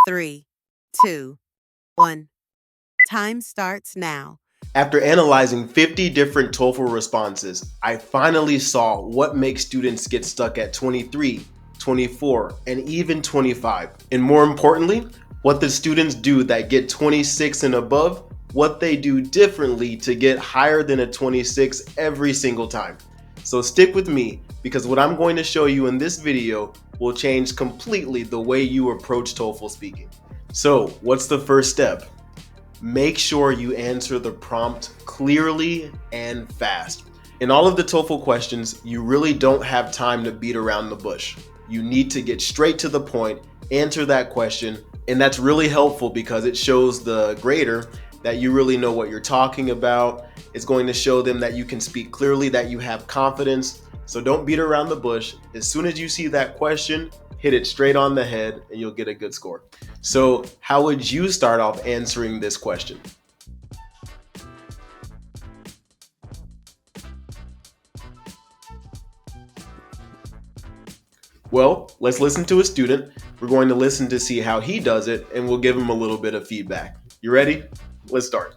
3, 2, 1. Time starts now. After analyzing 50 different TOEFL responses, I finally saw what makes students get stuck at 23, 24, and even 25. And more importantly, what the students do that get 26 and above, what they do differently to get higher than a 26 every single time. So stick with me, because what I'm going to show you in this video will change completely the way you approach TOEFL speaking. So what's the first step? Make sure you answer the prompt clearly and fast. In all of the TOEFL questions, you really don't have time to beat around the bush. You need to get straight to the point, answer that question, and that's really helpful because it shows the grader that you really know what you're talking about. It's going to show them that you can speak clearly, that you have confidence. So don't beat around the bush. As soon as you see that question, hit it straight on the head and you'll get a good score. So how would you start off answering this question? Well, let's listen to a student. We're going to listen to see how he does it, and we'll give him a little bit of feedback. You ready? Let's start.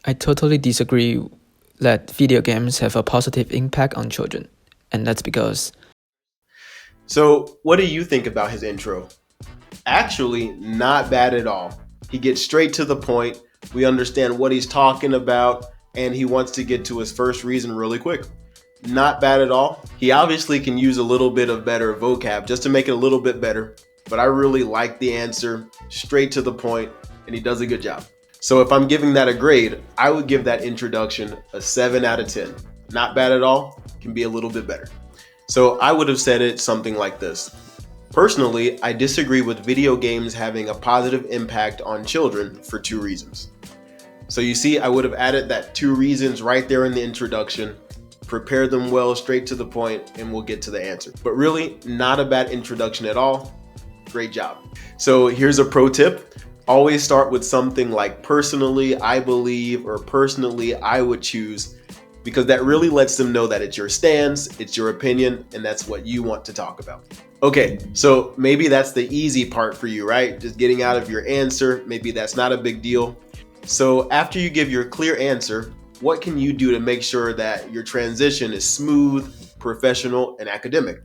I totally disagree that video games have a positive impact on children, and that's because... So, what do you think about his intro? Actually, not bad at all. He gets straight to the point, we understand what he's talking about, and he wants to get to his first reason really quick. Not bad at all. He obviously can use a little bit of better vocab just to make it a little bit better, but I really like the answer, straight to the point, and he does a good job. So if I'm giving that a grade, I would give that introduction a 7 out of 10. Not bad at all, can be a little bit better. So I would have said it something like this. Personally, I disagree with video games having a positive impact on children for 2 reasons. So you see, I would have added that 2 reasons right there in the introduction, prepare them well, straight to the point, and we'll get to the answer. But really, not a bad introduction at all. Great job. So here's a pro tip. Always start with something like personally, I believe, or personally, I would choose, because that really lets them know that it's your stance, it's your opinion, and that's what you want to talk about. Okay, so maybe that's the easy part for you, right? Just getting out of your answer, maybe that's not a big deal. So after you give your clear answer, what can you do to make sure that your transition is smooth, professional, and academic?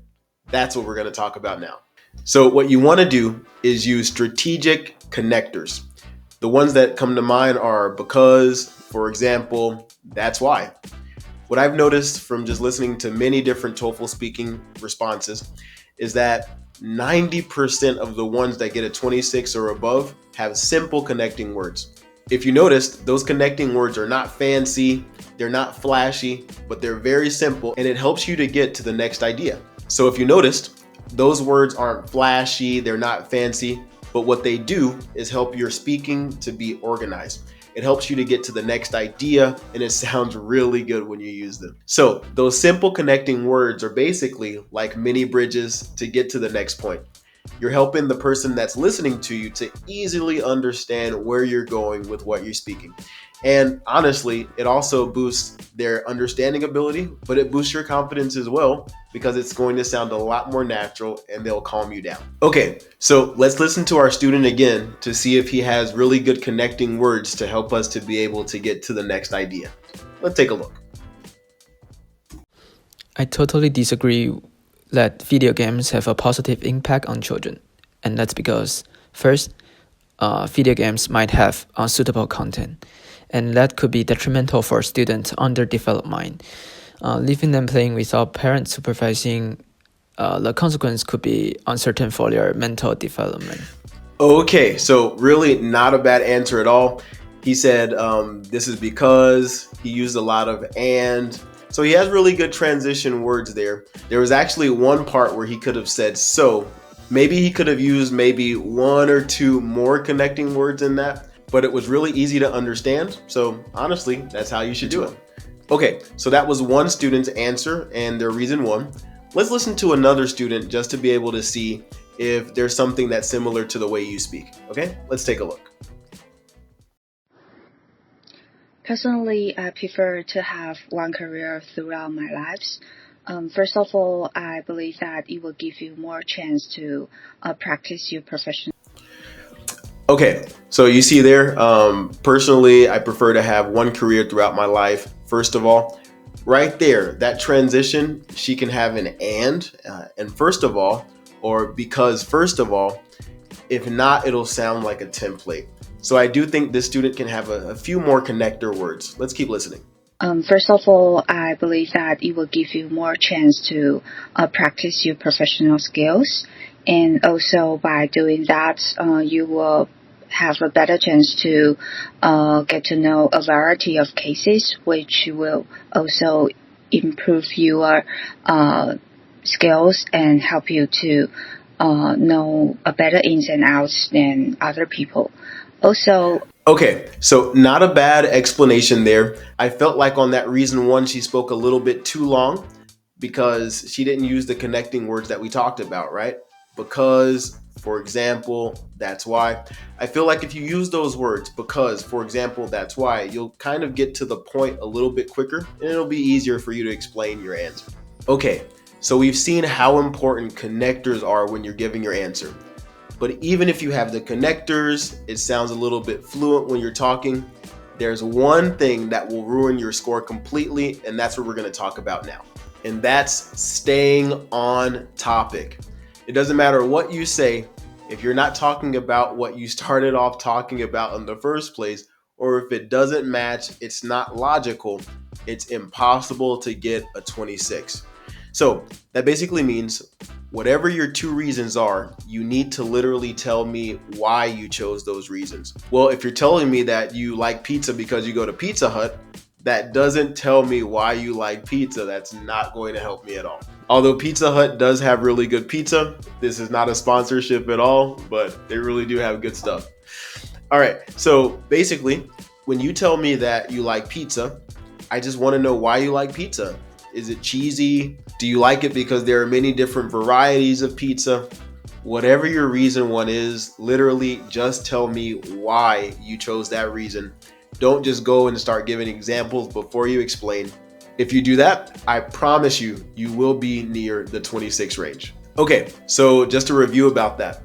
That's what we're going to talk about now. So what you want to do is use strategic connectors. The ones that come to mind are because, for example, that's why. What I've noticed from just listening to many different TOEFL speaking responses is that 90% of the ones that get a 26 or above have simple connecting words. If you noticed, those connecting words are not fancy, they're not flashy, but they're very simple, and it helps you to get to the next idea. So if you noticed, those words aren't flashy, they're not fancy, but what they do is help your speaking to be organized. It helps you to get to the next idea, and it sounds really good when you use them. So those simple connecting words are basically like mini bridges to get to the next point. You're helping the person that's listening to you to easily understand where you're going with what you're speaking. And honestly, it also boosts their understanding ability, but it boosts your confidence as well because it's going to sound a lot more natural and they'll calm you down. Okay, so let's listen to our student again to see if he has really good connecting words to help us to be able to get to the next idea. Let's take a look. I totally disagree that video games have a positive impact on children, and that's because, first, video games might have unsuitable content, and that could be detrimental for students' underdeveloped mind. Leaving them playing without parents supervising, the consequence could be uncertain for their mental development. Okay, so really not a bad answer at all. He said this is because, he used a lot of and. So he has really good transition words there. There was actually one part where he could have said so. Maybe he could have used maybe 1 or 2 more connecting words in that, but it was really easy to understand. So honestly, that's how you should do it. Okay, so that was one student's answer and their reason 1. Let's listen to another student just to be able to see if there's something that's similar to the way you speak. Okay, let's take a look. Personally, I prefer to have one career throughout my lives. First of all, I believe that it will give you more chance to practice your profession. Okay, so you see there, personally, I prefer to have one career throughout my life. First of all, right there, that transition, she can have an and first of all, or because first of all. If not, it'll sound like a template. So I do think this student can have a few more connector words. Let's keep listening. First of all, I believe that it will give you more chance to practice your professional skills, and also by doing that, you will have a better chance to get to know a variety of cases, which will also improve your skills and help you to know a better ins and outs than other people. Also, Okay, so not a bad explanation there. I felt like on that reason one, she spoke a little bit too long because she didn't use the connecting words that we talked about, right? Because, for example, that's why. I feel like if you use those words, because, for example, that's why, you'll kind of get to the point a little bit quicker and it'll be easier for you to explain your answer. Okay, so we've seen how important connectors are when you're giving your answer. But even if you have the connectors, it sounds a little bit fluent when you're talking. There's one thing that will ruin your score completely, and that's what we're going to talk about now. And that's staying on topic. It doesn't matter what you say, if you're not talking about what you started off talking about in the first place, or if it doesn't match, it's not logical, it's impossible to get a 26. So that basically means whatever your two reasons are, you need to literally tell me why you chose those reasons. Well, if you're telling me that you like pizza because you go to Pizza Hut, that doesn't tell me why you like pizza. That's not going to help me at all. Although Pizza Hut does have really good pizza, this is not a sponsorship at all, but they really do have good stuff. All right, so basically, when you tell me that you like pizza, I just want to know why you like pizza. Is it cheesy? Do you like it because there are many different varieties of pizza? Whatever your reason one is, literally just tell me why you chose that reason. Don't just go and start giving examples before you explain. If you do that, I promise you, you will be near the 26 range. Okay, so just a review about that.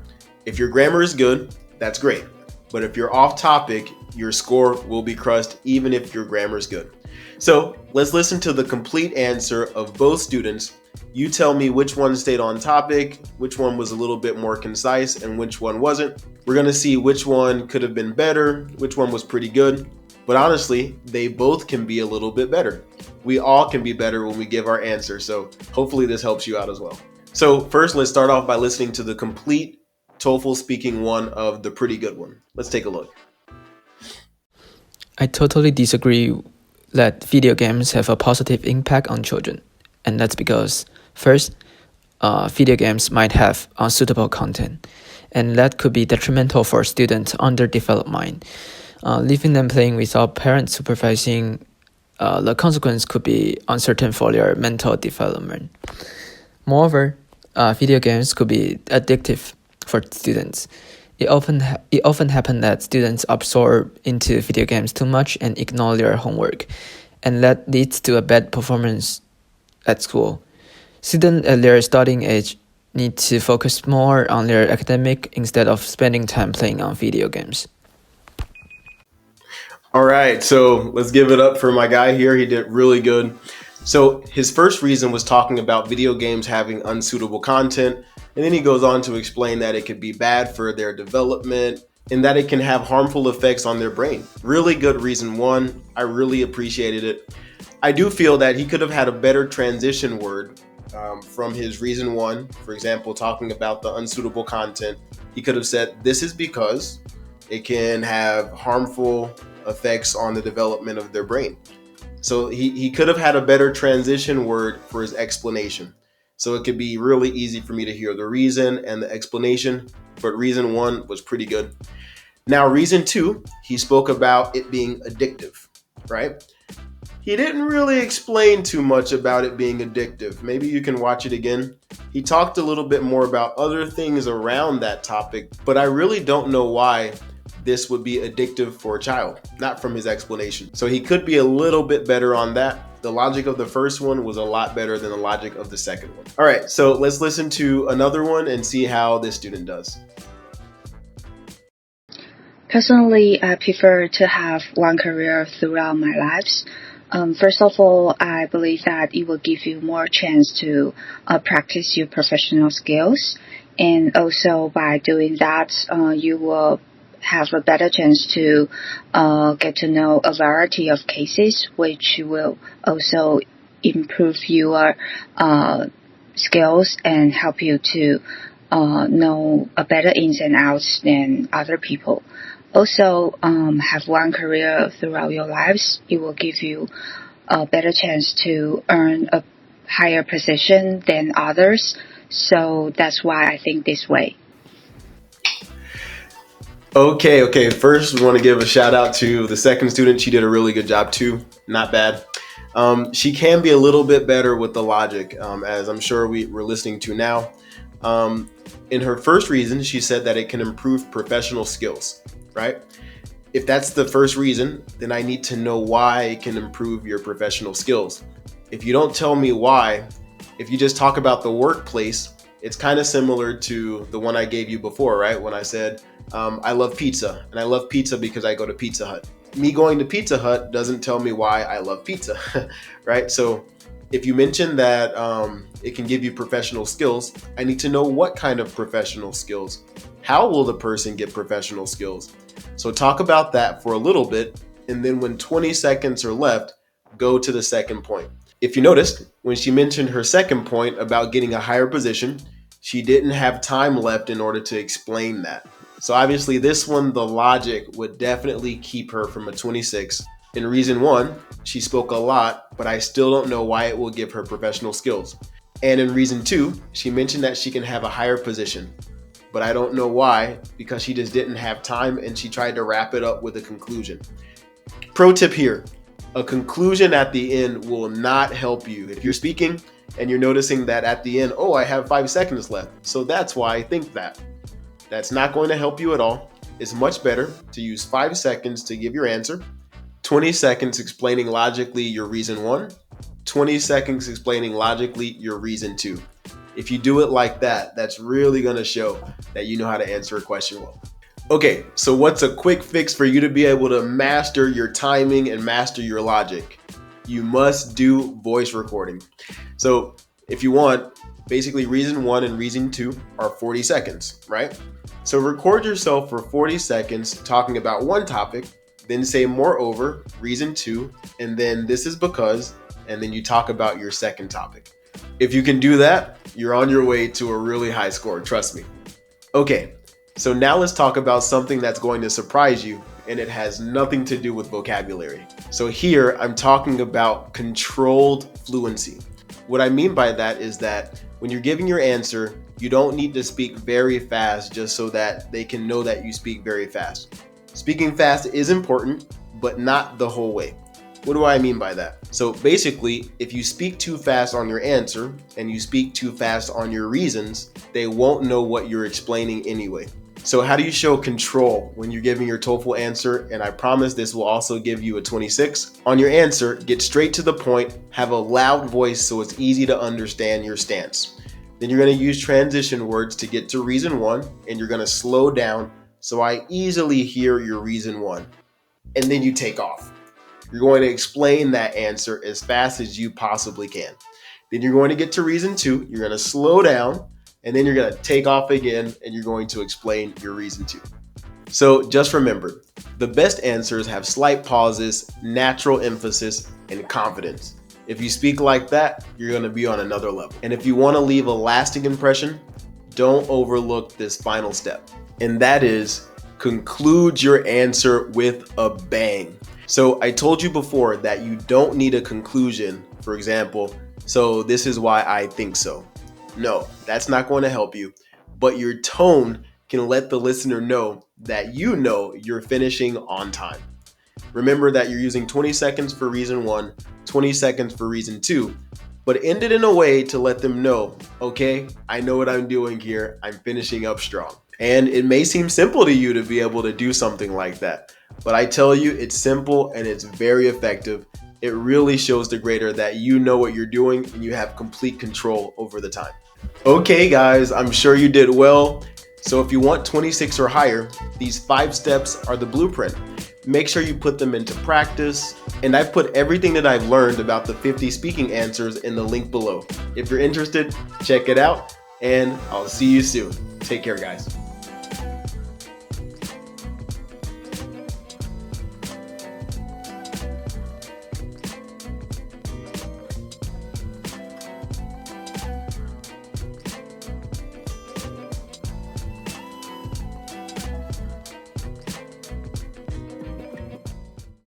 If your grammar is good, that's great. But if you're off topic, your score will be crushed even if your grammar is good. So let's listen to the complete answer of both students. You tell me which one stayed on topic, which one was a little bit more concise, and which one wasn't. We're going to see which one could have been better, which one was pretty good. But honestly, they both can be a little bit better. We all can be better when we give our answer. So hopefully this helps you out as well. So first, let's start off by listening to the complete TOEFL speaking one of the pretty good one. Let's take a look. I totally disagree that video games have a positive impact on children. And that's because, first, video games might have unsuitable content, and that could be detrimental for students' underdeveloped mind. Leaving them playing without parents supervising, the consequence could be uncertain for their mental development. Moreover, video games could be addictive for students. It often happens that students absorb into video games too much and ignore their homework, and that leads to a bad performance at school. Students at their studying age need to focus more on their academic instead of spending time playing on video games. All right, so let's give it up for my guy here. He did really good. So his first reason was talking about video games having unsuitable content, and then he goes on to explain that it could be bad for their development and that it can have harmful effects on their brain. Really good reason one. I really appreciated it. I do feel that he could have had a better transition word from his reason one. For example, talking about the unsuitable content, he could have said, this is because it can have harmful effects on the development of their brain. So he could have had a better transition word for his explanation. So it could be really easy for me to hear the reason and the explanation, but reason one was pretty good. Now, reason two, he spoke about it being addictive, right? He didn't really explain too much about it being addictive. Maybe you can watch it again. He talked a little bit more about other things around that topic, but I really don't know why this would be addictive for a child, not from his explanation. So he could be a little bit better on that. The logic of the first one was a lot better than the logic of the second one. All right, so let's listen to another one and see how this student does. Personally, I prefer to have one career throughout my lives. First of all, I believe that it will give you more chance to practice your professional skills, and also by doing that, you will have a better chance to get to know a variety of cases, which will also improve your skills and help you to know a better ins and outs than other people. Also, have one career throughout your lives. It will give you a better chance to earn a higher position than others. So that's why I think this way. Okay. First, we want to give a shout out to the second student. She did a really good job too. Not bad. She can be a little bit better with the logic, as I'm sure we're listening to now. In her first reason, she said that it can improve professional skills, right? If that's the first reason, then I need to know why it can improve your professional skills. If you don't tell me why, if you just talk about the workplace, it's kind of similar to the one I gave you before, right? When I said, I love pizza, and I love pizza because I go to Pizza Hut. Me going to Pizza Hut doesn't tell me why I love pizza, right? So if you mention that it can give you professional skills, I need to know what kind of professional skills. How will the person get professional skills? So talk about that for a little bit, and then when 20 seconds are left, go to the second point. If you noticed, when she mentioned her second point about getting a higher position, she didn't have time left in order to explain that. So obviously this one, the logic would definitely keep her from a 26. In reason one, she spoke a lot, but I still don't know why it will give her professional skills. And in reason two, she mentioned that she can have a higher position, but I don't know why, because she just didn't have time and she tried to wrap it up with a conclusion. Pro tip here, a conclusion at the end will not help you. If you're speaking and you're noticing that at the end, oh, I have 5 seconds left, so that's why I think that. That's not going to help you at all. It's much better to use 5 seconds to give your answer, 20 seconds explaining logically your reason one, 20 seconds explaining logically your reason two. If you do it like that, that's really going to show that you know how to answer a question well. Okay, so what's a quick fix for you to be able to master your timing and master your logic? You must do voice recording. So if you want, basically reason one and reason two are 40 seconds, right? So record yourself for 40 seconds talking about one topic, then say moreover, reason two, and then this is because, and then you talk about your second topic. If you can do that, you're on your way to a really high score, trust me. Okay, so now let's talk about something that's going to surprise you, and it has nothing to do with vocabulary. So here I'm talking about controlled fluency. What I mean by that is that when you're giving your answer, you don't need to speak very fast just so that they can know that you speak very fast. Speaking fast is important, but not the whole way. What do I mean by that? So basically, if you speak too fast on your answer and you speak too fast on your reasons, they won't know what you're explaining anyway. So how do you show control when you're giving your TOEFL answer? And I promise this will also give you a 26. On your answer, get straight to the point, have a loud voice so it's easy to understand your stance. Then you're going to use transition words to get to reason one, and you're going to slow down so I easily hear your reason one. And then you take off. You're going to explain that answer as fast as you possibly can. Then you're going to get to reason two, you're going to slow down, and then you're going to take off again, and you're going to explain your reason two. So just remember, the best answers have slight pauses, natural emphasis, and confidence. If you speak like that, you're going to be on another level. And if you want to leave a lasting impression, don't overlook this final step. And that is conclude your answer with a bang. So I told you before that you don't need a conclusion, for example, so this is why I think so. No, that's not going to help you, but your tone can let the listener know that you know you're finishing on time. Remember that you're using 20 seconds for reason one, 20 seconds for reason two, but end it in a way to let them know, okay, I know what I'm doing here, I'm finishing up strong. And it may seem simple to you to be able to do something like that, but I tell you, it's simple and it's very effective. It really shows the grader that you know what you're doing and you have complete control over the time. Okay, guys, I'm sure you did well. So if you want 26 or higher, these 5 steps are the blueprint. Make sure you put them into practice, and I've put everything that I've learned about the 50 speaking answers in the link below. If you're interested, check it out, and I'll see you soon. Take care, guys.